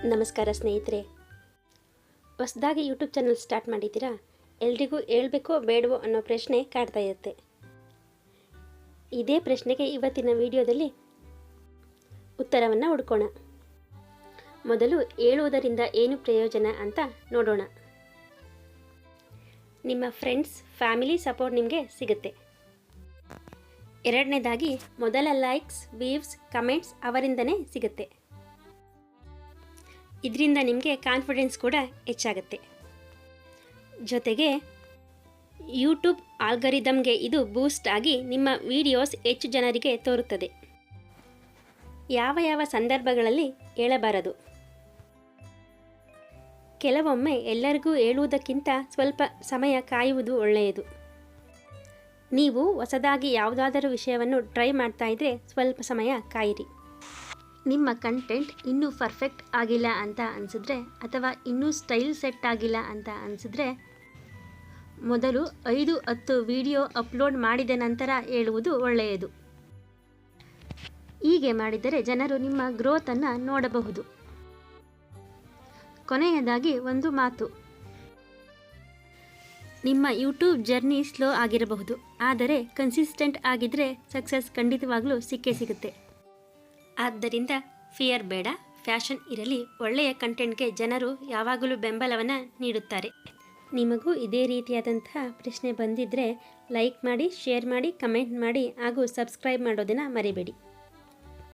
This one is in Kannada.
ನಮಸ್ಕಾರ ಸ್ನೇಹಿತರೆ, ಹೊಸದಾಗಿ ಯೂಟ್ಯೂಬ್ ಚಾನಲ್ ಸ್ಟಾರ್ಟ್ ಮಾಡಿದ್ದೀರಾ? ಎಲ್ರಿಗೂ ಹೇಳ್ಬೇಕೋ ಬೇಡವೋ ಅನ್ನೋ ಪ್ರಶ್ನೆ ಕಾಡ್ತಾ ಇರುತ್ತೆ. ಇದೇ ಪ್ರಶ್ನೆಗೆ ಇವತ್ತಿನ ವಿಡಿಯೋದಲ್ಲಿ ಉತ್ತರವನ್ನು ಹುಡ್ಕೋಣ. ಮೊದಲು ಹೇಳುವುದರಿಂದ ಏನು ಪ್ರಯೋಜನ ಅಂತ ನೋಡೋಣ. ನಿಮ್ಮ ಫ್ರೆಂಡ್ಸ್, ಫ್ಯಾಮಿಲಿ ಸಪೋರ್ಟ್ ನಿಮಗೆ ಸಿಗುತ್ತೆ. ಎರಡನೇದಾಗಿ ಮೊದಲ ಲೈಕ್ಸ್, ವ್ಯೂಸ್, ಕಮೆಂಟ್ಸ್ ಅವರಿಂದನೇ ಸಿಗುತ್ತೆ. ಇದರಿಂದ ನಿಮಗೆ ಕಾನ್ಫಿಡೆನ್ಸ್ ಕೂಡ ಹೆಚ್ಚಾಗುತ್ತೆ. ಜೊತೆಗೆ ಯೂಟ್ಯೂಬ್ ಆಲ್ಗರಿದಮ್ಗೆ ಇದು ಬೂಸ್ಟ್ ಆಗಿ ನಿಮ್ಮ ವಿಡಿಯೋಸ್ ಹೆಚ್ಚು ಜನರಿಗೆ ತೋರುತ್ತದೆ. ಯಾವ ಸಂದರ್ಭಗಳಲ್ಲಿ ಹೇಳಬಾರದು? ಕೆಲವೊಮ್ಮೆ ಎಲ್ಲರಿಗೂ ಹೇಳುವುದಕ್ಕಿಂತ ಸ್ವಲ್ಪ ಸಮಯ ಕಾಯುವುದು ಒಳ್ಳೆಯದು. ನೀವು ಹೊಸದಾಗಿ ಯಾವುದಾದರೂ ವಿಷಯವನ್ನು ಟ್ರೈ ಮಾಡ್ತಾ ಇದ್ದರೆ ಸ್ವಲ್ಪ ಸಮಯ ಕಾಯಿರಿ. ನಿಮ್ಮ ಕಂಟೆಂಟ್ ಇನ್ನೂ ಪರ್ಫೆಕ್ಟ್ ಆಗಿಲ್ಲ ಅಂತ ಅನಿಸಿದ್ರೆ ಅಥವಾ ಇನ್ನೂ ಸ್ಟೈಲ್ ಸೆಟ್ ಆಗಿಲ್ಲ ಅಂತ ಅನಿಸಿದ್ರೆ ಮೊದಲು 5-10 ವಿಡಿಯೋ ಅಪ್ಲೋಡ್ ಮಾಡಿದ ನಂತರ ಹೇಳುವುದು ಒಳ್ಳೆಯದು. ಹೀಗೆ ಮಾಡಿದರೆ ಜನರು ನಿಮ್ಮ ಗ್ರೋತನ್ನು ನೋಡಬಹುದು. ಕೊನೆಯದಾಗಿ ಒಂದು ಮಾತು, ನಿಮ್ಮ ಯೂಟ್ಯೂಬ್ ಜರ್ನಿ ಸ್ಲೋ ಆಗಿರಬಹುದು, ಆದರೆ ಕನ್ಸಿಸ್ಟೆಂಟ್ ಆಗಿದ್ದರೆ ಸಕ್ಸಸ್ ಖಂಡಿತವಾಗ್ಲೂ ಸಿಕ್ಕೇ ಸಿಗುತ್ತೆ. ಆದ್ದರಿಂದ ಫಿಯರ್ ಬೇಡ, ಫ್ಯಾಷನ್ ಇರಲಿ, ಒಳ್ಳೆಯ ಕಂಟೆಂಟ್ಗೆ ಜನರು ಯಾವಾಗಲೂ ಬೆಂಬಲವನ್ನು ನೀಡುತ್ತಾರೆ. ನಿಮಗೂ ಇದೇ ರೀತಿಯಾದಂತಹ ಪ್ರಶ್ನೆ ಬಂದಿದ್ದರೆ ಲೈಕ್ ಮಾಡಿ, ಶೇರ್ ಮಾಡಿ, ಕಮೆಂಟ್ ಮಾಡಿ ಹಾಗೂ ಸಬ್ಸ್ಕ್ರೈಬ್ ಮಾಡೋದನ್ನು ಮರಿಬೇಡಿ.